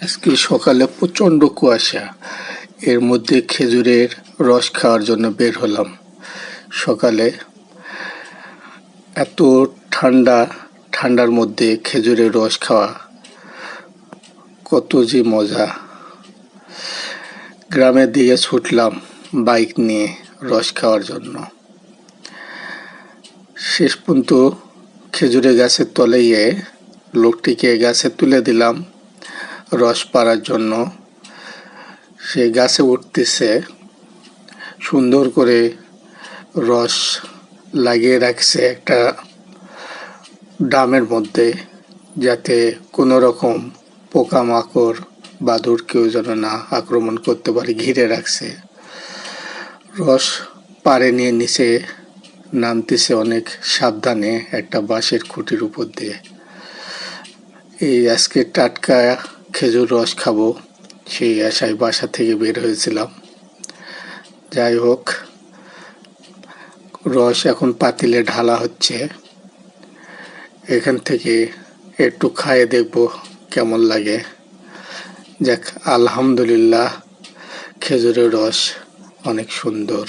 আজকে সকালে প্রচণ্ড কুয়াশা, এর মধ্যে খেজুরের রস খাওয়ার জন্য বের হলাম। সকালে এত ঠান্ডার মধ্যে খেজুরের রস খাওয়া কত যে মজা। গ্রামের দিকে ছুটলাম বাইক নিয়ে রস খাওয়ার জন্য। শেষ পর্যন্ত খেজুরের গাছের তলে গিয়ে লোকটিকে গাছে তুলে দিলাম রস পাড়ার জন্য। সে গাছে উঠতেছে, সুন্দর করে রস লাগিয়ে রাখছে একটা ড্রামের মধ্যে, যাতে কোনো রকম পোকামাকড় বাদুড় কেউ যেন না আক্রমণ করতে পারে, ঘিরে রাখছে। রস পাড়ে নিয়ে নিচে নামতেছে অনেক সাবধানে একটা বাঁশের খুঁটির উপর দিয়ে। এই আজকে টাটকা খেজুর রস খাবো সেই আশায় বাসা থেকে বের হয়েছিলাম। যাই হোক, রস এখন পাতিলে ঢালা হচ্ছে। এখান থেকে একটু খাইয়ে দেখবো কেমন লাগে। যাক, আলহামদুলিল্লাহ, খেজুরের রস অনেক সুন্দর।